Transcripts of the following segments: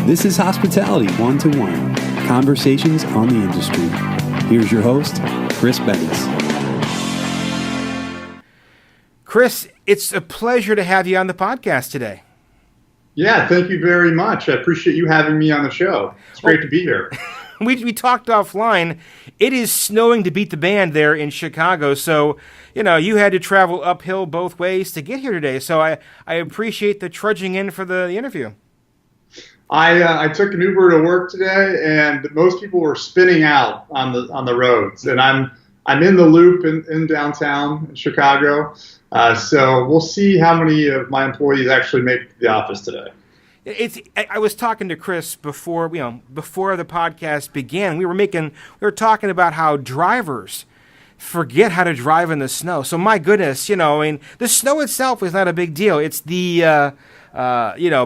This is Hospitality 1-to-1, conversations on the industry. Here's your host, Chris Bennis. Chris, it's a pleasure to have you on the podcast today. Yeah, thank you very much. I appreciate you having me on the show. It's great to be here. We talked offline. It is snowing to beat the band there in Chicago, so you had to travel uphill both ways to get here today. So I appreciate the trudging in for the interview. I took an Uber to work today, and most people were spinning out on the roads, and I'm in the loop in downtown Chicago. So we'll see how many of my employees actually make the office today. I was talking to Chris before the podcast began. We were talking about how drivers forget how to drive in the snow. So my goodness, the snow itself is not a big deal. It's the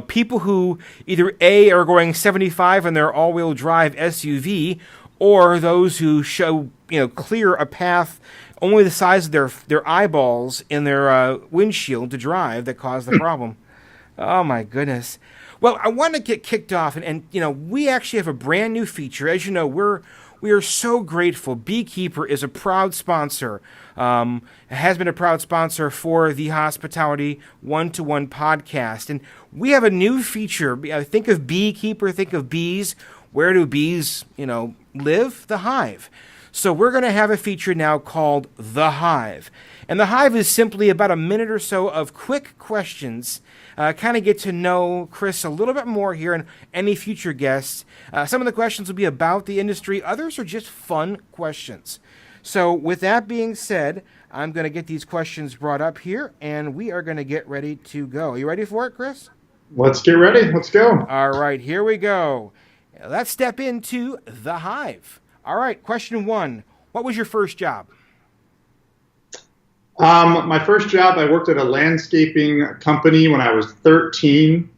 people who either A, are going 75 in their all-wheel drive SUV, or those who show clear a path only the size of their eyeballs in their windshield to drive that cause the problem. Oh my goodness. Well, I want to get kicked off, and we actually have a brand new feature. As you know, we are so grateful. Beekeeper is a proud sponsor, has been a proud sponsor for the Hospitality 1-to-1 podcast, and we have a new feature. Think of Beekeeper, think of bees. Where do bees, live? The hive. So we're going to have a feature now called The Hive. And The Hive is simply about a minute or so of quick questions, kind of get to know Chris a little bit more here and any future guests. Some of the questions will be about the industry. Others are just fun questions. So with that being said, I'm going to get these questions brought up here, and we are going to get ready to go. Are you ready for it, Chris? Let's get ready. Let's go. All right, here we go. Let's step into The Hive. All right, question 1. What was your first job? My first job, I worked at a landscaping company when I was 13.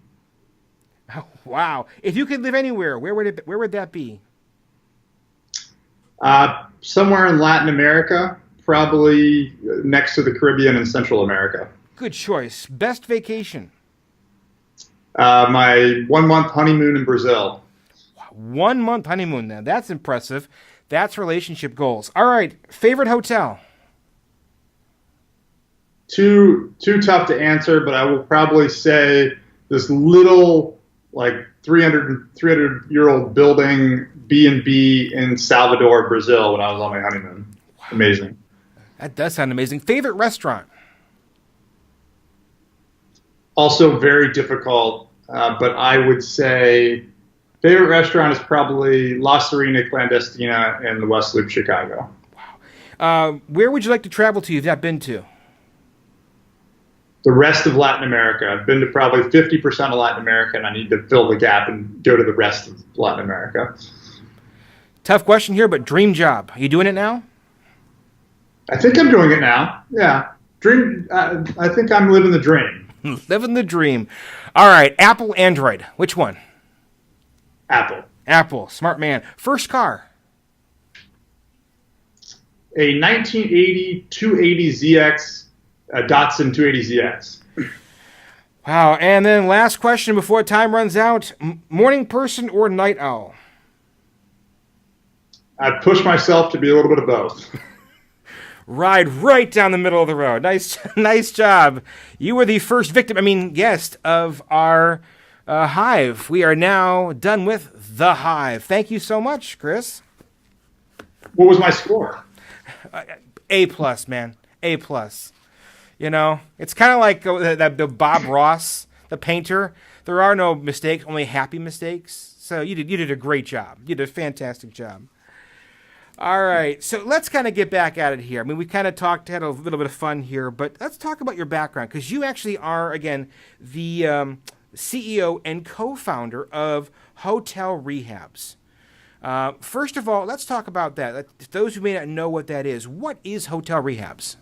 Oh, wow. If you could live anywhere, where would that be? Somewhere in Latin America, probably next to the Caribbean and Central America. Good choice. Best vacation? My 1-month honeymoon in Brazil. 1 month honeymoon now. That's impressive. That's relationship goals. All right. Favorite hotel? Too tough to answer, but I will probably say this little 300-year-old building B&B in Salvador, Brazil when I was on my honeymoon. Wow. Amazing. That does sound amazing. Favorite restaurant? Also very difficult, but I would say favorite restaurant is probably La Serena Clandestina in the West Loop, Chicago. Wow. Where would you like to travel to you've not been to? The rest of Latin America. I've been to probably 50% of Latin America, and I need to fill the gap and go to the rest of Latin America. Tough question here, but dream job. Are you doing it now? I think I'm doing it now. Yeah. Dream. I think I'm living the dream. Living the dream. All right. Apple, Android. Which one? Apple. Apple. Smart man. First car? A 1980 280ZX, a Datsun 280ZX. Wow. And then last question before time runs out. Morning person or night owl? I push myself to be a little bit of both. Ride right down the middle of the road. Nice job. You were the first guest of our Hive. We are now done with The Hive. Thank you so much, Chris. What was my score? A+, man. A+. It's kind of like the Bob Ross, the painter. There are no mistakes, only happy mistakes. So you did a great job. You did a fantastic job. All right, so let's kind of get back at it here. We kind of had a little bit of fun here, but let's talk about your background, because you actually are, again, the CEO and co-founder of Hotel Rehabs. First of all, let's talk about that. Those who may not know what that is, what is Hotel Rehabs?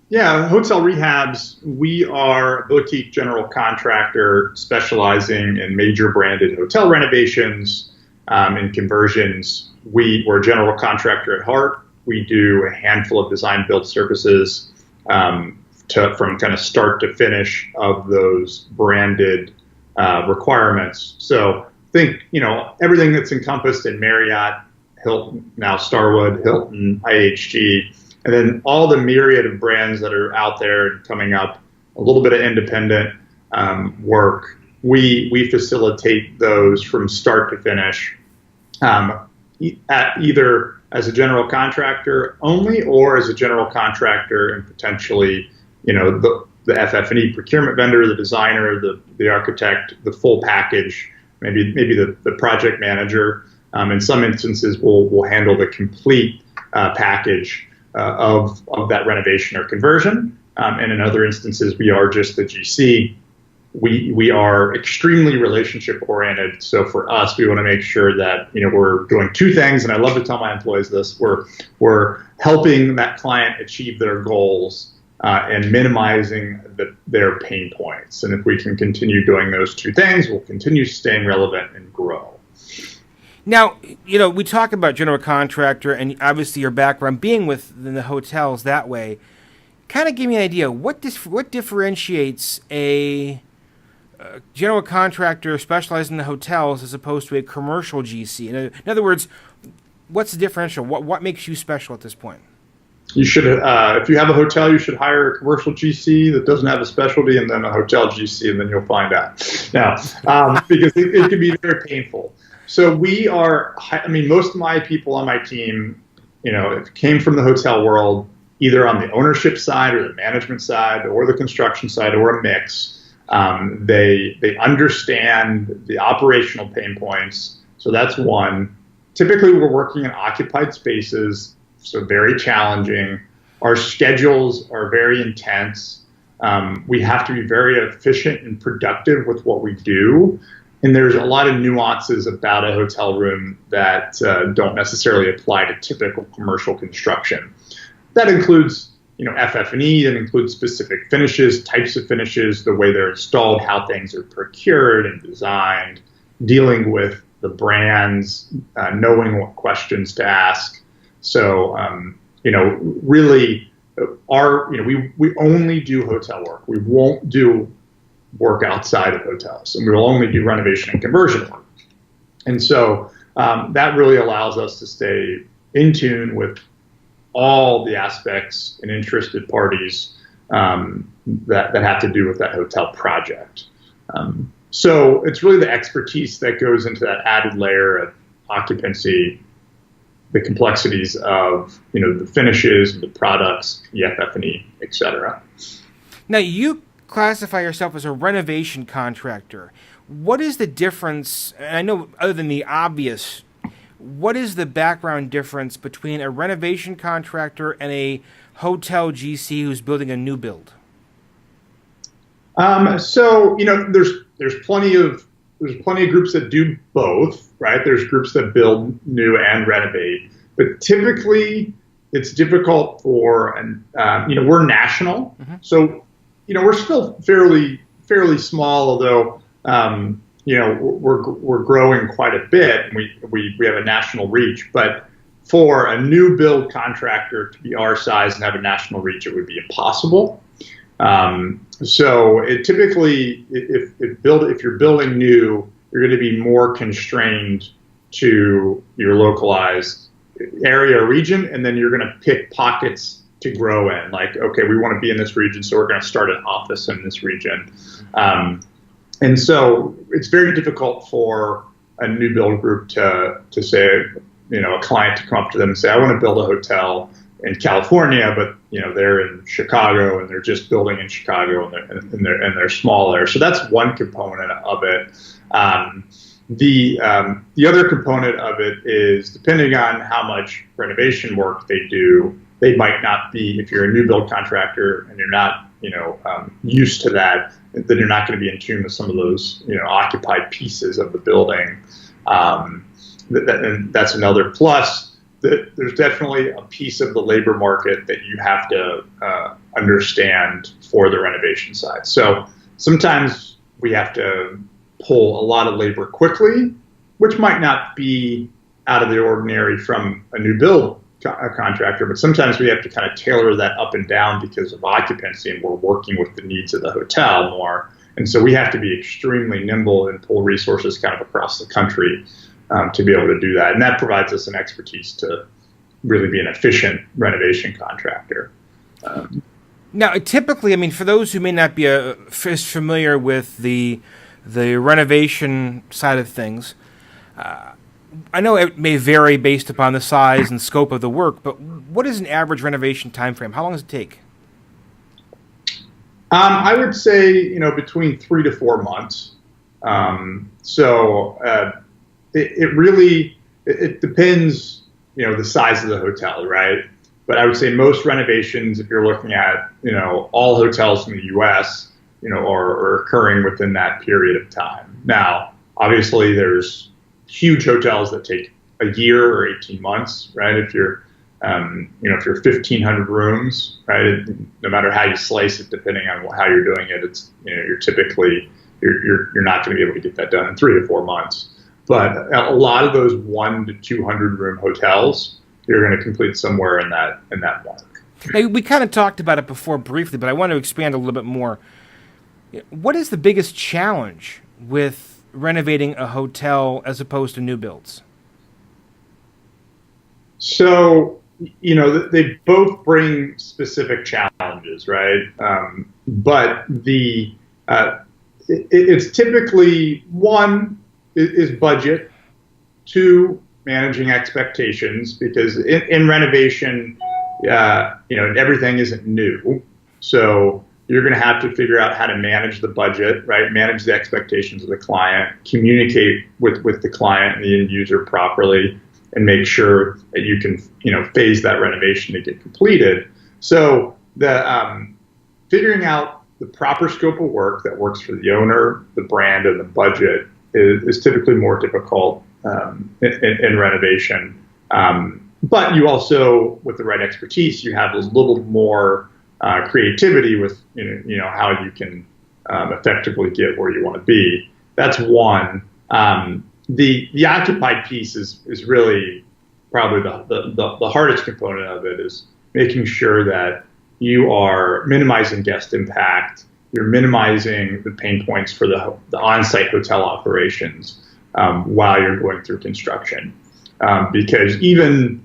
Yeah, Hotel Rehabs, we are a boutique general contractor specializing in major branded hotel renovations and conversions. We're a general contractor at heart. We do a handful of design build services from kind of start to finish of those branded requirements. So think, everything that's encompassed in Marriott, Hilton, now Starwood, Hilton, IHG, and then all the myriad of brands that are out there and coming up, a little bit of independent work. We facilitate those from start to finish, either as a general contractor only, or as a general contractor and potentially, the FF&E procurement vendor, the designer, the architect, the full package, maybe the project manager. In some instances, we'll handle the complete package of that renovation or conversion. And in other instances, we are just the GC. We are extremely relationship oriented. So for us, we want to make sure that we're doing two things. And I love to tell my employees this: we're helping that client achieve their goals and minimizing their pain points. And if we can continue doing those two things, we'll continue staying relevant and grow. Now, we talk about general contractor and obviously your background being within the hotels that way. Kind of give me an idea, what differentiates a general contractor specialized in the hotels as opposed to a commercial GC? In other words, what's the differential? What makes you special at this point? You should, if you have a hotel, you should hire a commercial GC that doesn't have a specialty, and then a hotel GC, and then you'll find out. Now, because it can be very painful. So most of my people on my team, came from the hotel world, either on the ownership side or the management side or the construction side or a mix. They understand the operational pain points. So that's one. Typically, we're working in occupied spaces, so very challenging. Our schedules are very intense. We have to be very efficient and productive with what we do. And there's a lot of nuances about a hotel room that don't necessarily apply to typical commercial construction. That includes, FF&E, that includes specific finishes, types of finishes, the way they're installed, how things are procured and designed, dealing with the brands, knowing what questions to ask. So, really, we only do hotel work. We won't do work outside of hotels, and we will only do renovation and conversion work. And so that really allows us to stay in tune with all the aspects and interested parties that have to do with that hotel project. So it's really the expertise that goes into that added layer of occupancy, the complexities of the finishes, the products, the FF&E, et cetera. Now, you classify yourself as a renovation contractor. What is the difference? And I know, other than the obvious, what is the background difference between a renovation contractor and a hotel GC who's building a new build? So there's plenty of groups that do both, right? There's groups that build new and renovate, but typically it's difficult for we're national, so we're still fairly small, although we're growing quite a bit, and we have a national reach. But for a new build contractor to be our size and have a national reach, it would be impossible. So it typically, if you're building new, you're going to be more constrained to your localized area or region, and then you're going to pick pockets to grow in. Like, okay, we want to be in this region, so we're going to start an office in this region. And so it's very difficult for a new build group to say, a client to come up to them and say, I want to build a hotel in California, but they're in Chicago and they're just building in Chicago and they're small there. So that's one component of it. The other component of it is, depending on how much renovation work they do, they might not be, if you're a new build contractor and you're not used to that, then you're not going to be in tune with some of those occupied pieces of the building. And that's another plus. There's definitely a piece of the labor market that you have to understand for the renovation side. So sometimes we have to pull a lot of labor quickly, which might not be out of the ordinary from a new build contractor, but sometimes we have to kind of tailor that up and down because of occupancy, and we're working with the needs of the hotel more. And so we have to be extremely nimble and pull resources kind of across the country to be able to do that. And that provides us an expertise to really be an efficient renovation contractor. Now, typically, I mean, for those who may not be as familiar with the renovation side of things, I know it may vary based upon the size and scope of the work, but what is an average renovation time frame? How long does it take? I would say, between 3 to 4 months. It really depends, the size of the hotel, right? But I would say most renovations, if you're looking at, all hotels in the U.S., are occurring within that period of time. Now, obviously, there's huge hotels that take a year or 18 months, right? If you're 1,500 rooms, right? No matter how you slice it, depending on how you're doing it, it's you're typically you're not going to be able to get that done in 3 to 4 months. But a lot of those 1 to 200 room hotels, you're going to complete somewhere in that mark. Now, we kind of talked about it before briefly, but I want to expand a little bit more. What is the biggest challenge with renovating a hotel as opposed to new builds? So, they both bring specific challenges, right? But it's typically, one is budget, two, managing expectations, because in renovation, everything isn't new. So you're going to have to figure out how to manage the budget, right? Manage the expectations of the client, communicate with the client and the end user properly, and make sure that you can, phase that renovation to get completed. So the figuring out the proper scope of work that works for the owner, the brand, and the budget is typically more difficult in renovation. But you also, with the right expertise, you have a little more creativity with how you can effectively get where you want to be. That's one. The occupied piece is really probably the hardest component of it, is making sure that you are minimizing guest impact, you're minimizing the pain points for the on-site hotel operations while you're going through construction. Because even,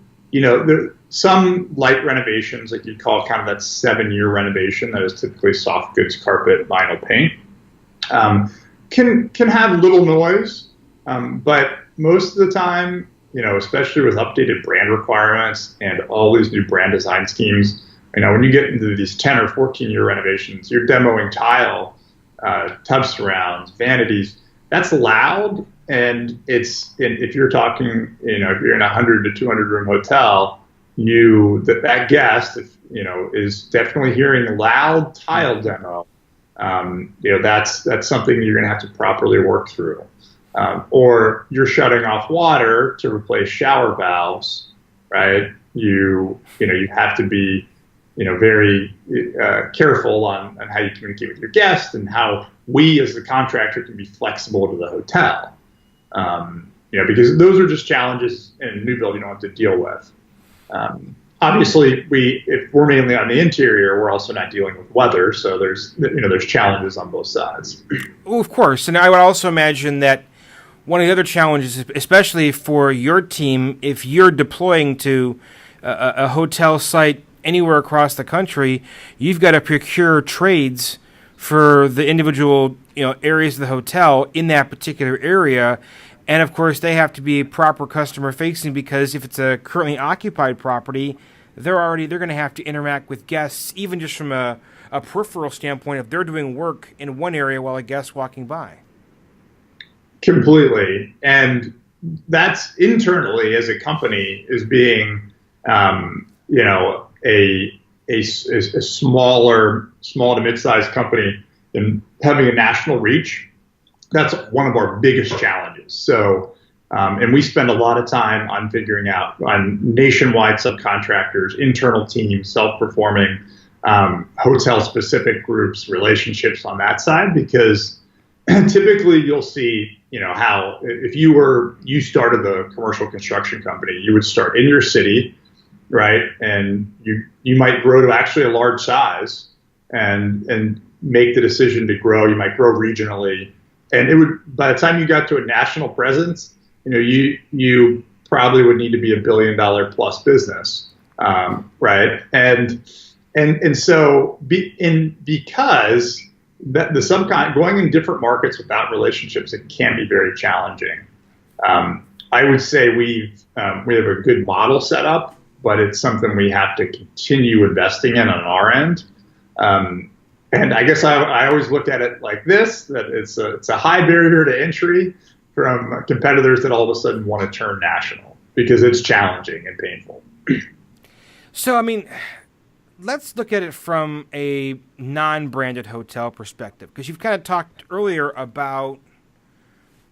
some light renovations, like you'd call kind of that 7-year renovation, that is typically soft goods, carpet, vinyl paint, can have little noise. But most of the time, especially with updated brand requirements and all these new brand design schemes, when you get into these 10 or 14-year renovations, you're demoing tile, tub surrounds, vanities. That's loud, and if you're talking, if you're in a 100 to 200 room hotel, that guest, is definitely hearing loud tile demo. That's something you're going to have to properly work through. Or you're shutting off water to replace shower valves, right? You have to be, very careful on how you communicate with your guests, and how we as the contractor can be flexible to the hotel. Because those are just challenges in a new build you don't have to deal with. Obviously, if we're mainly on the interior, we're also not dealing with weather, so there's challenges on both sides. Well, of course, and I would also imagine that one of the other challenges, especially for your team, if you're deploying to a hotel site anywhere across the country, you've got to procure trades for the individual areas of the hotel in that particular area. And of course, they have to be proper customer facing, because if it's a currently occupied property, they're going to have to interact with guests, even just from a peripheral standpoint, if they're doing work in one area while a guest's walking by. Completely. And that's internally, as a company, is being, a small to mid-sized company and having a national reach. That's one of our biggest challenges. So, and we spend a lot of time on figuring out on nationwide subcontractors, internal teams, self-performing, hotel-specific groups, relationships on that side, because typically you'll see, how if you started the commercial construction company, you would start in your city, right? And you might grow to actually a large size. and make the decision to grow. You might grow regionally, and it would, by the time you got to a national presence, you probably would need to be $1 billion plus business, right? And so because that the subcon going in different markets without relationships, it can be very challenging. I would say we have a good model set up, but it's something we have to continue investing in on our end. And I guess I always look at it like this, that it's a high barrier to entry from competitors that all of a sudden want to turn national, because it's challenging and painful. So, I mean, let's look at it from a non-branded hotel perspective, because you've kind of talked earlier about,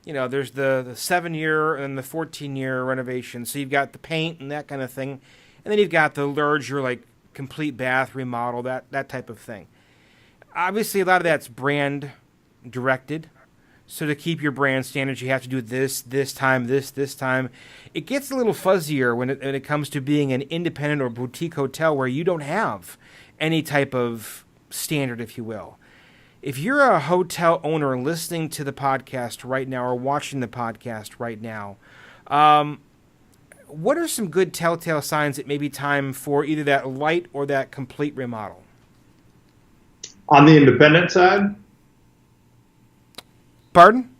there's the 7-year and the 14-year renovation. So you've got the paint and that kind of thing. And then you've got the larger, like, complete bath remodel, that type of thing. Obviously, a lot of that's brand directed. So to keep your brand standards, you have to do this time. It gets a little fuzzier when it comes to being an independent or boutique hotel where you don't have any type of standard, if you will. If you're a hotel owner listening to the podcast right now or watching the podcast right now, what are some good telltale signs it may be time for either that light or that complete remodel? On the independent side? Pardon?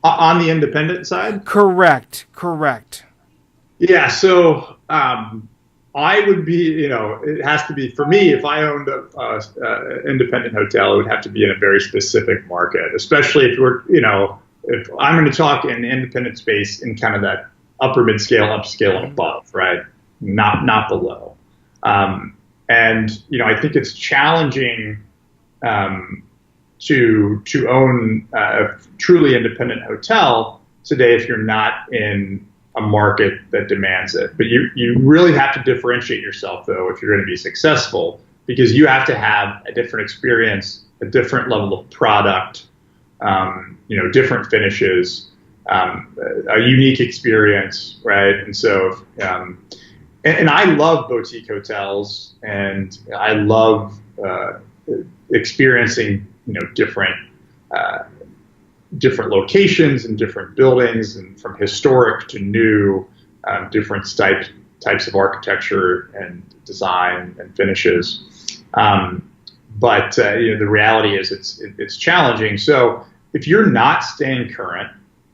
On the independent side? Correct. Yeah, so I would be, it has to be, for me, if I owned an independent hotel, it would have to be in a very specific market, especially if if I'm going to talk in the independent space in kind of that upper mid-scale, upscale, and above, right? Not below. And, I think it's challenging to own a truly independent hotel today if you're not in a market that demands it. But you really have to differentiate yourself, though, if you're going to be successful, because you have to have a different experience, a different level of product, different finishes, a unique experience, right? And so, and I love boutique hotels, and I love experiencing different locations and different buildings, and from historic to new, different types of architecture and design and finishes. But the reality is it's challenging. So if you're not staying current,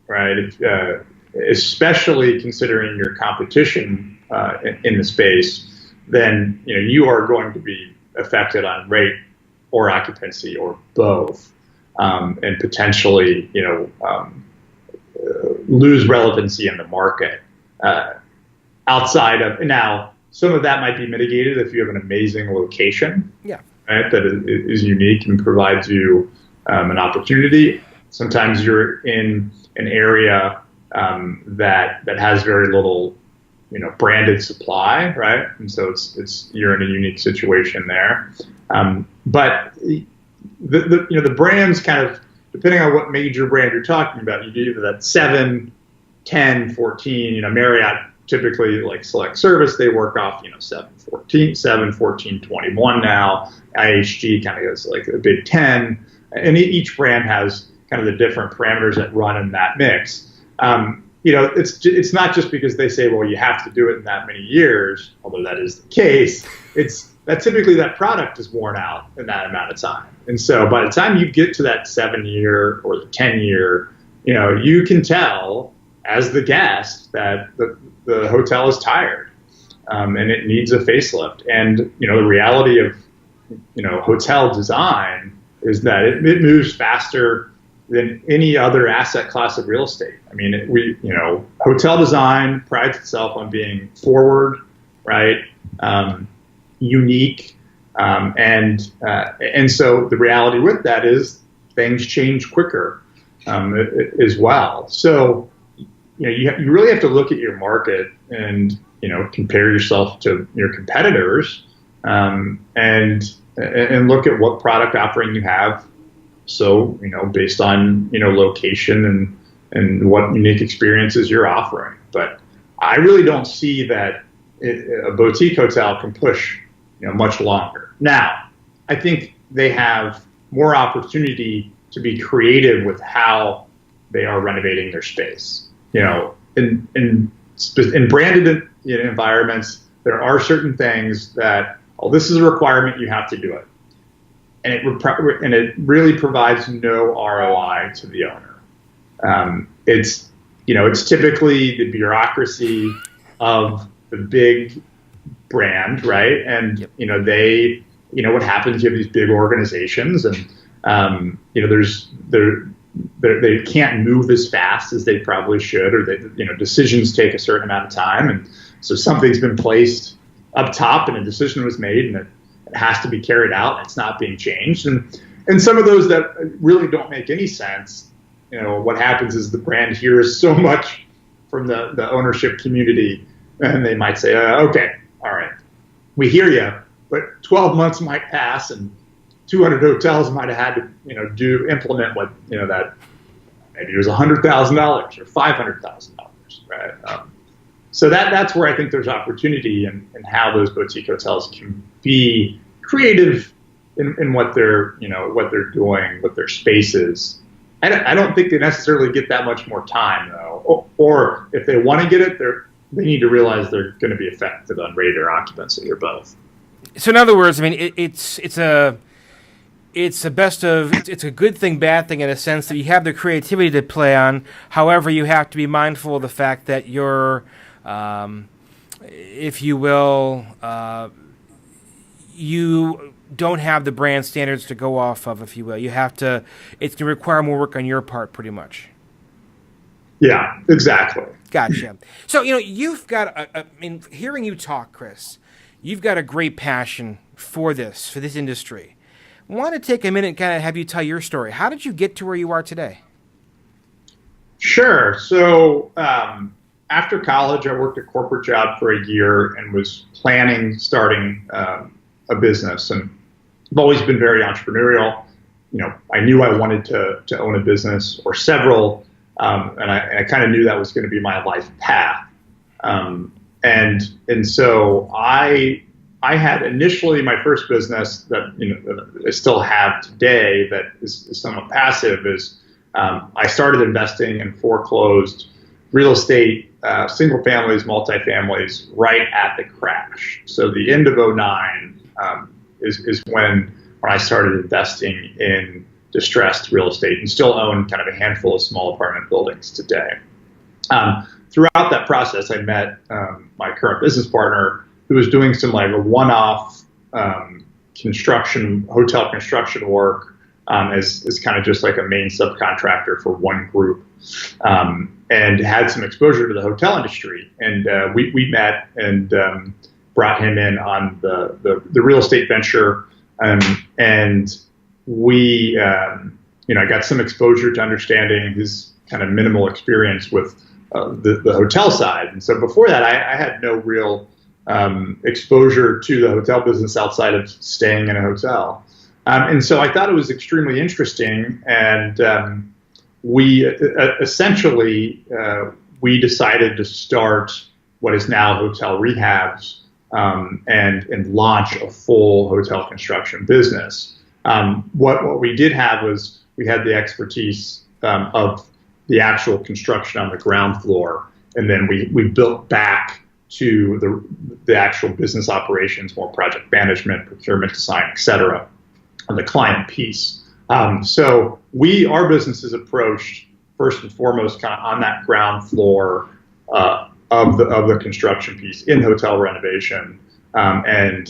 right, especially considering your competition in the space, then you are going to be affected on rate or occupancy or both. And potentially, lose relevancy in the market. Outside of, now, some of that might be mitigated if you have an amazing location, right, that is unique and provides you an opportunity. Sometimes you're in an area that has very little, branded supply, right, and so you're in a unique situation there. But the brands kind of, depending on what major brand you're talking about, you do either that 7, 10, 14, Marriott typically, like select service, they work off, 7, 14, 21 now. IHG kind of goes like a big 10, and each brand has kind of the different parameters that run in that mix. It's not just because they say, well, you have to do it in that many years, although that is the case. It's that typically that product is worn out in that amount of time. And so by the time you get to that 7-year or the 10-year, you can tell as the guest that the hotel is tired, and it needs a facelift. And, the reality of, hotel design is that it moves faster than any other asset class of real estate. I mean, hotel design prides itself on being forward, right? Unique, and so the reality with that is things change quicker as well. So you really have to look at your market and compare yourself to your competitors, and look at what product offering you have. So based on location and what unique experiences you're offering. But I really don't see that a boutique hotel can push much longer. Now, I think they have more opportunity to be creative with how they are renovating their space. In branded environments, there are certain things that, this is a requirement, you have to do it. And it really provides no ROI to the owner. It's typically the bureaucracy of the big brand, right? And what happens? You have these big organizations, and they can't move as fast as they probably should, or decisions take a certain amount of time, and so something's been placed up top, and a decision was made, and it has to be carried out, and it's not being changed. And some of those that really don't make any sense, what happens is the brand hears so much from the ownership community, and they might say, okay, all right, we hear you, but 12 months might pass, and 200 hotels might have had to implement what that maybe it was $100,000 or $500,000, right? So that's where I think there's opportunity in how those boutique hotels can be creative in what they're doing with their spaces. I don't think they necessarily get that much more time though, or if they want to get it, they need to realize they're going to be effective on rate or occupancy or both. So in other words, I mean, it's a good thing, bad thing in a sense that you have the creativity to play on. However, you have to be mindful of the fact that you're, if you will, you don't have the brand standards to go off of, if you will. It's going to require more work on your part, pretty much. Yeah, exactly. Gotcha. So, you've got, hearing you talk, Chris, you've got a great passion for this industry. I want to take a minute and kind of have you tell your story. How did you get to where you are today? Sure. So after college, I worked a corporate job for a year and was starting a business. And I've always been very entrepreneurial. I knew I wanted to own a business or several, and I kind of knew that was going to be my life path. And so I had initially my first business that I still have today that is somewhat passive is I started investing in foreclosed real estate, single families, multifamilies right at the crash. So the end of '09 is when I started investing in distressed real estate and still own kind of a handful of small apartment buildings today. Throughout that process, I met my current business partner, who was doing some like a one-off hotel construction work as kind of just like a main subcontractor for one group, and had some exposure to the hotel industry. And we met and brought him in on the real estate venture, and we I got some exposure to understanding his kind of minimal experience with the hotel side. And so before that, I had no real exposure to the hotel business outside of staying in a hotel. And so I thought it was extremely interesting. And we essentially decided to start what is now Hotel Rehabs and launch a full hotel construction business. What we did have was we had the expertise of the actual construction on the ground floor, and then we built back to the actual business operations, more project management, procurement, design, et cetera, on the client piece. So our business is approached first and foremost kind of on that ground floor of the construction piece in hotel renovation, and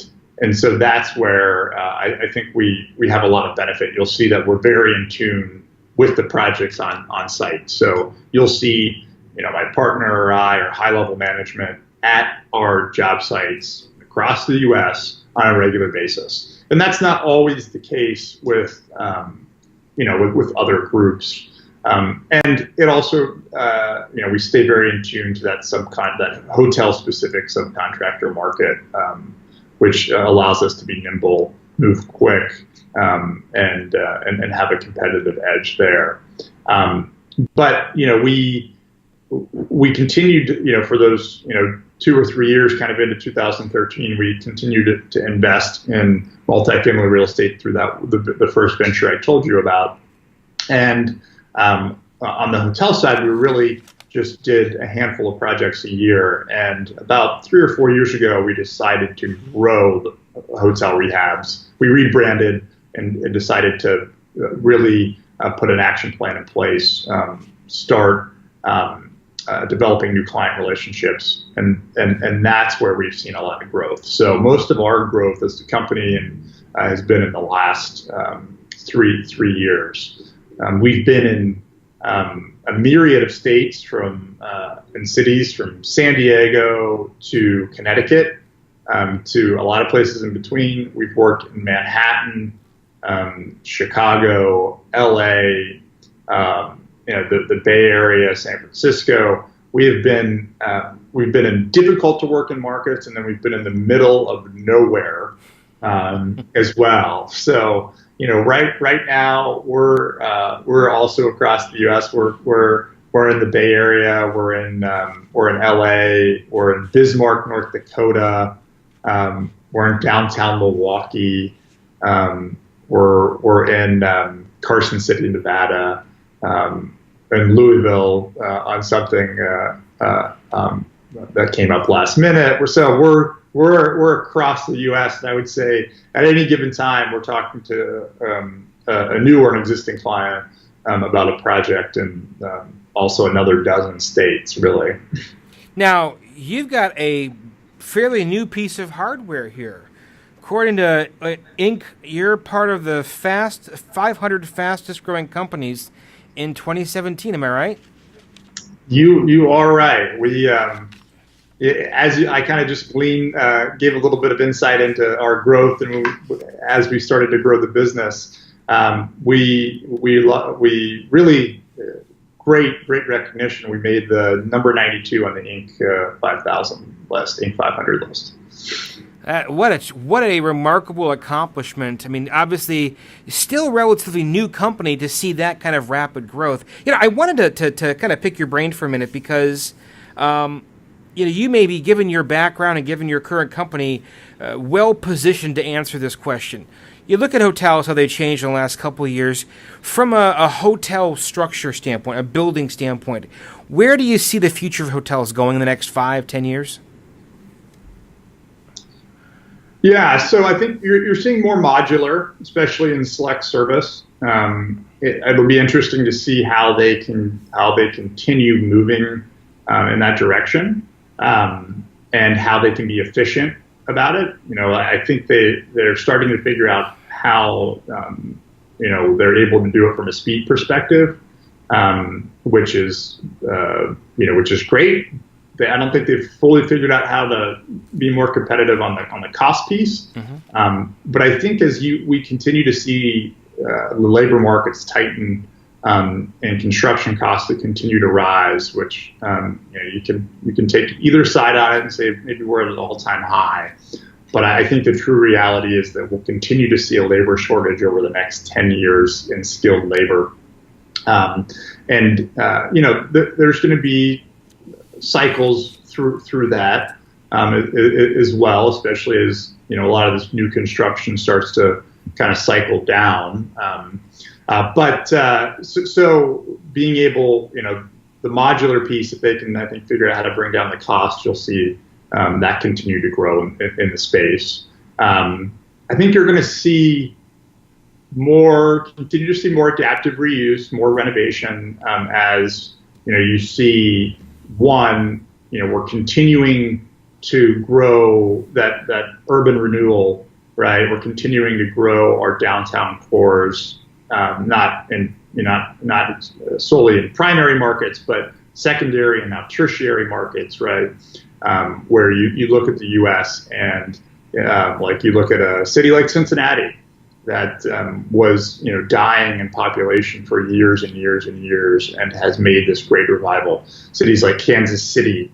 so that's where I think we have a lot of benefit. You'll see that we're very in tune with the projects on site. So you'll see, my partner or I or high level management at our job sites across the U.S. on a regular basis, and that's not always the case with with other groups. And it also, we stay very in tune to that hotel specific subcontractor market, which allows us to be nimble, move quick, and have a competitive edge there. But we continued, for those, 2 or 3 years, kind of into 2013, we continued to invest in multifamily real estate through the first venture I told you about. And on the hotel side, we really just did a handful of projects a year. And about 3 or 4 years ago, we decided to grow the Hotel Rehabs. We rebranded and decided to really put an action plan in place, start developing new client relationships, and that's where we've seen a lot of growth. So most of our growth as a company has been in the last 3 years. We've been in a myriad of states, and cities from San Diego to Connecticut, to a lot of places in between. We've worked in Manhattan, Chicago, LA, the Bay Area, San Francisco. We've been in difficult to work in markets, and then we've been in the middle of nowhere as well. So right now we're also across the U.S. We're in the Bay Area. We're in LA. We're in Bismarck, North Dakota. We're in downtown Milwaukee. We're in Carson City, Nevada. In Louisville on something that came up last minute. We're across the U.S. and I would say at any given time we're talking to a new or an existing client about a project in also another dozen states, really. Now you've got a fairly new piece of hardware here. According to Inc., you're part of the 500 fastest growing companies in 2017, am I right? You are right. We, I kind of just gave a little bit of insight into our growth, and as we started to grow the business, we really great recognition. We made the number 92 on the Inc. 5000 list, Inc. 500 list. What a remarkable accomplishment. I mean, obviously, still a relatively new company to see that kind of rapid growth. I wanted to kind of pick your brain for a minute because, you may be, given your background and given your current company, well positioned to answer this question. You look at hotels, how they changed in the last couple of years. From a hotel structure standpoint, a building standpoint, where do you see the future of hotels going in the next 5-10 years? Yeah, so I think you're seeing more modular, especially in select service. It'll be interesting to see how they continue moving in that direction, and how they can be efficient about it. I think they're starting to figure out how they're able to do it from a speed perspective, which is great. I don't think they've fully figured out how to be more competitive on the cost piece. Mm-hmm. But I think as we continue to see the labor markets tighten, and construction costs that continue to rise, which you can take either side on it and say maybe we're at an all-time high. But I think the true reality is that we'll continue to see a labor shortage over the next 10 years in skilled labor. There's going to be cycles through that as well, especially as a lot of this new construction starts to kind of cycle down. So being able, the modular piece, if they can, I think, figure out how to bring down the cost, you'll see that continue to grow in the space. I think you're going to continue to see more adaptive reuse, more renovation, as you see. One, we're continuing to grow that urban renewal, right? We're continuing to grow our downtown cores, not solely in primary markets, but secondary and now tertiary markets, right? Where you look at the U.S. and like you look at a city like Cincinnati that was dying in population for years and years and years and has made this great revival. Cities like Kansas City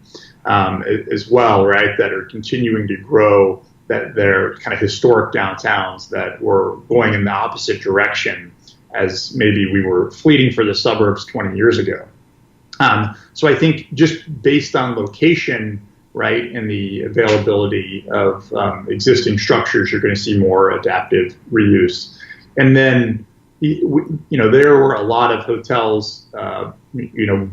as well, right, that are continuing to grow, that they're kind of historic downtowns that were going in the opposite direction as maybe we were fleeting for the suburbs 20 years ago. So I think just based on location, right, and the availability of existing structures, you're going to see more adaptive reuse. And then, there were a lot of hotels,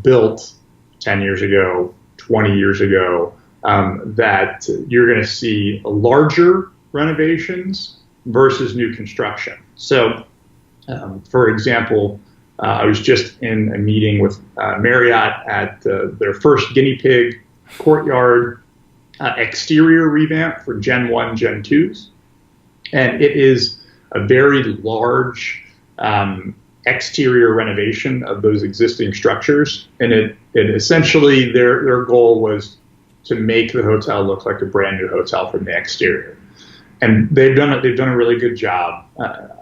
built 10 years ago, 20 years ago, that you're going to see larger renovations versus new construction. So, for example, I was just in a meeting with Marriott at their first guinea pig courtyard exterior revamp for Gen 1, Gen 2s. And it is a very large exterior renovation of those existing structures. And it essentially, their goal was to make the hotel look like a brand new hotel from the exterior. And they've done a really good job,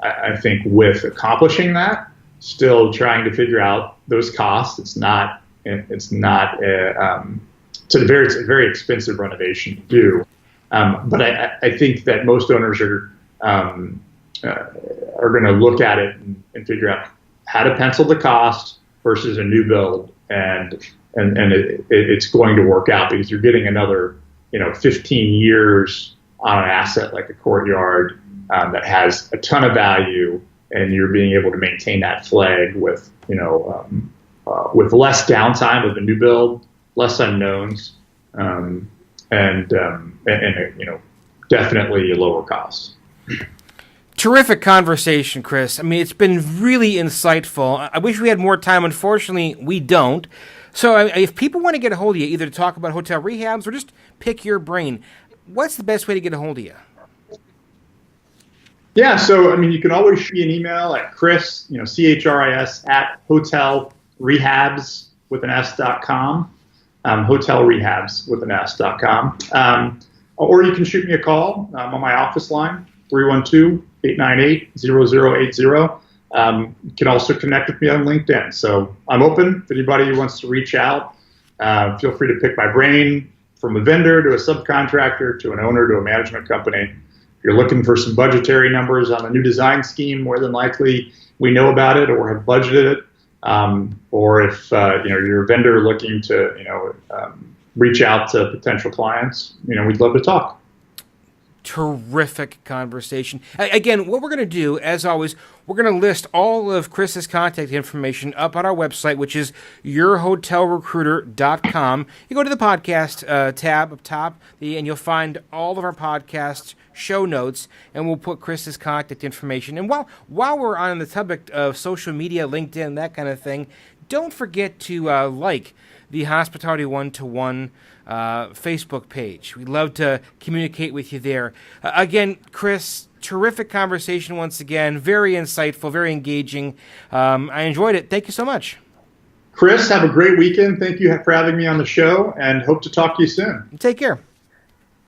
I think, with accomplishing that. Still trying to figure out those costs. It's a very expensive renovation to do. But I think that most owners are going to look at it and figure out how to pencil the cost versus a new build, and it's going to work out because you're getting another 15 years on an asset like a courtyard that has a ton of value, and you're being able to maintain that flag with less downtime of a new build, less unknowns, and definitely a lower cost. Terrific conversation, Chris. I mean, it's been really insightful. I wish we had more time. Unfortunately, we don't. So if people want to get a hold of you, either to talk about hotel rehabs or just pick your brain, what's the best way to get a hold of you? Yeah, so you can always shoot me an email at Chris, CHRIS at Hotel Rehabs with an S.com, Hotel Rehabs with an S.com. Or you can shoot me a call on my office line, 312-898-0080. You can also connect with me on LinkedIn. So I'm open if anybody wants to reach out. Feel free to pick my brain, from a vendor to a subcontractor to an owner to a management company. If you're looking for some budgetary numbers on a new design scheme, more than likely we know about it or have budgeted it. Or if you're a vendor looking to reach out to potential clients, we'd love to talk. Terrific conversation. Again, what we're going to do, as always, we're going to list all of Chris's contact information up on our website, which is yourhotelrecruiter.com. You go to the podcast tab up top, and you'll find all of our podcast show notes, and we'll put Chris's contact information. And while we're on the topic of social media, LinkedIn, that kind of thing, don't forget to like the Hospitality 1-to-1 Facebook page. We'd love to communicate with you there. Again, Chris, terrific conversation once again. Very insightful, very engaging. I enjoyed it. Thank you so much. Chris, have a great weekend. Thank you for having me on the show, and hope to talk to you soon. Take care.